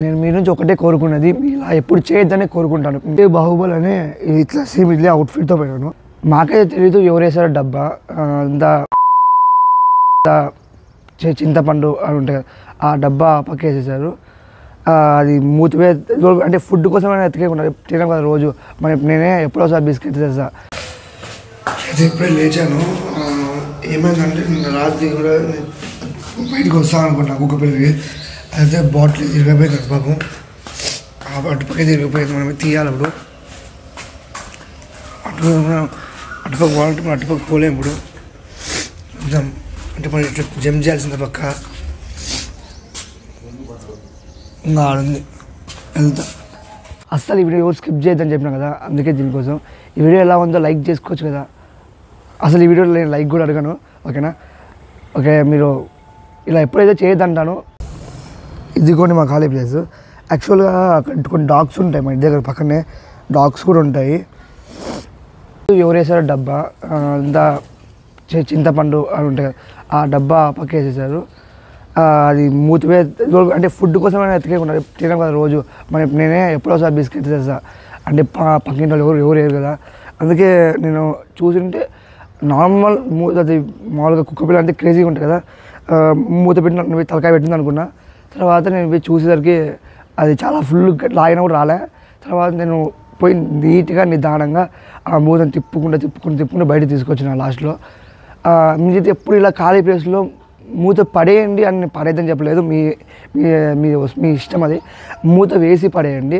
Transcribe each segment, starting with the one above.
నేను మీ నుంచి ఒకటే కోరుకున్నది, ఇలా ఎప్పుడు చేయొద్దని కోరుకుంటాను. అంటే బాహుబలి అనే ఇట్లా సేమ్ ఇట్లా అవుట్ఫిట్తో పెట్టాను. మాకైతే తెలీదు ఎవరు వేసారో డబ్బా అంతా చింతపండు అని ఉంటాయి కదా, ఆ డబ్బా పక్కేసేసారు. అది మూతివే అంటే ఫుడ్ కోసం ఎత్తుకేకుండా తినడం కదా రోజు. మరి నేనే ఎప్పుడోసారి బిస్కెట్ చేస్తా. అయితే ఇప్పుడే లేచాను. ఏమైందంటే నిన్న రాత్రి కూడా బయటకు వస్తాను అనుకుంటా కుక్కపిల్లకి. అయితే బాటిల్ తిరిగిపోయింది పాపం. అటుపక్క తిరిగిపోయింది, మనం తీయాలి. అప్పుడు అటుపక్క పోవాలంటే మనం అటుపక్క పోలేము. ఇప్పుడు అంటే మనం ఇట్లా జంప్ చేయాల్సింది పక్క ఇంకా ఆడుంది వెళ్తా. అస్సలు ఈ వీడియో ఎవరు స్కిప్ చేయొద్దని చెప్పినా కదా, అందుకే దీనికోసం. ఈ వీడియో ఎలా ఉందో లైక్ చేసుకోవచ్చు కదా. అసలు ఈ వీడియోలో నేను లైక్ కూడా అడగను, ఓకేనా? ఓకే, మీరు ఇలా ఎప్పుడైతే చేయొద్దంటానో. ఇదిగోండి మా ఖాళీ ప్లేస్. యాక్చువల్గా అక్కడ కొన్ని డాగ్స్ ఉంటాయి, మా ఇంటి దగ్గర పక్కనే డాగ్స్ కూడా ఉంటాయి. ఎవరు వేసారో డబ్బా అంతా చింతపండు అని ఉంటాయి కదా, ఆ డబ్బా పక్కేసేసారు. అది మూతివే అంటే ఫుడ్ కోసం ఎత్తుకేకుండా తినడం కదా రోజు. మరి నేనే ఎప్పుడోసారి బిస్కెట్ చేస్తా. అంటే పక్కింటి వాళ్ళు ఎవరు వేయరు కదా. అందుకే నేను చూసింటే నార్మల్ అది మామూలుగా కుక్కపిల్ల అంటే క్రేజీగా ఉంటుంది కదా, మూత పెట్టిన తలకాయ పెట్టింది అనుకున్నా. తర్వాత నేను పోయి చూసేసరికి అది చాలా ఫుల్ లాగినా కూడా రాలే. తర్వాత నేను పోయి నీట్గా నిదానంగా ఆ మూతను తిప్పుకుంటూ బయట తీసుకొచ్చిన లాస్ట్లో. మీరైతే ఎప్పుడు ఇలా ఖాళీ ప్లేస్లో మూత పడేయండి అని పడేద్దని చెప్పలేదు, మీ మీ మీ ఇష్టం. అది మూత వేసి పడేయండి.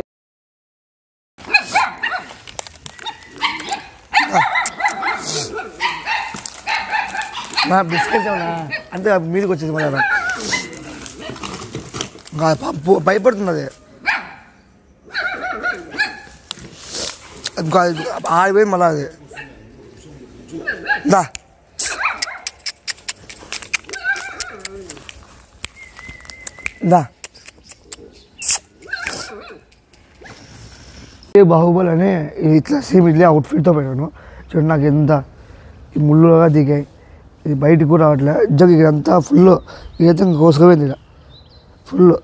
నా బిస్కెట్స్ ఏమన్నా అంతే మీదకి వచ్చేసి మళ్ళీ భయపడుతుంది. అది ఆడిపోయి మళ్ళీ అది దా దా. బాహుబలి అనే ఇట్లా సేమ్ ఇట్లా అవుట్ఫిట్తో పెట్టాను. చూడండి నాకు ఎంత ఈ ముళ్ళుగా దిగాయి, ఇది బయటకు కూడా రావట్లే. జగ్ ఇదంతా ఫుల్ ఇదైతే కోసుకుపోయింది ఇలా ఫుల్.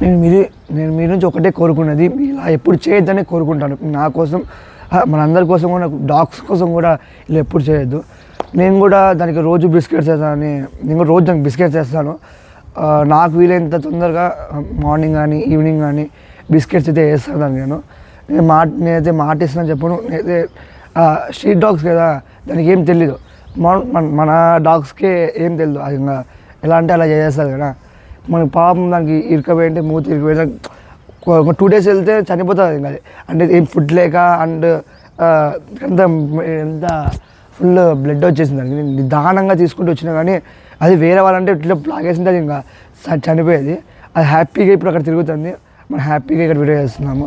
నేను మీ నుంచి ఒకటే కోరుకున్నది, ఇలా ఎప్పుడు చేయొద్దని కోరుకుంటాను. నా కోసం, మనందరి కోసం కూడా, డాగ్స్ కోసం కూడా ఇలా ఎప్పుడు చేయొద్దు. నేను కూడా దానికి రోజు బిస్కెట్స్ చేస్తానని, నేను కూడా రోజు దానికి బిస్కెట్స్ చేస్తాను. నాకు వీలైనంత తొందరగా మార్నింగ్ కానీ ఈవినింగ్ కానీ బిస్కెట్స్ అయితే వేస్తాను దాన్ని. నేనైతే మాట ఇస్తానని చెప్పను. నేనైతే స్ట్రీట్ డాగ్స్ కదా, దానికి ఏం తెలీదు. మన డాగ్స్కే ఏం తెలియదు. అది ఇంకా ఎలా అంటే అలా చేసేస్తారు కదా. మనకి పాపం దానికి ఇరుకపోయింటే మూతి ఇరుకపోయినా 2 days వెళ్తే చనిపోతుంది. ఇంకా అంటే ఏం ఫుడ్ లేక అండ్ ఎంత ఫుల్ బ్లడ్ వచ్చేసింది దానికి. నేను నిదానంగా తీసుకుంటూ వచ్చినా కానీ అది వేరే వాళ్ళంటే ఇట్లా లాగేసింది, అది ఇంకా చనిపోయేది. అది హ్యాపీగా ఇప్పుడు అక్కడ తిరుగుతుంది, మనం హ్యాపీగా ఇక్కడ వీడియో చేస్తున్నాము.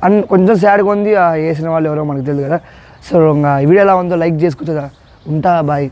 అండ్ కొంచెం సాడ్గా ఉంది, వేసిన వాళ్ళు ఎవరో మనకు తెలియదు కదా. సో ఇంకా ఈ వీడియో ఎలా ఉందో లైక్ చేసుకోవచ్చు కదా. ఉంటా, బాయ్.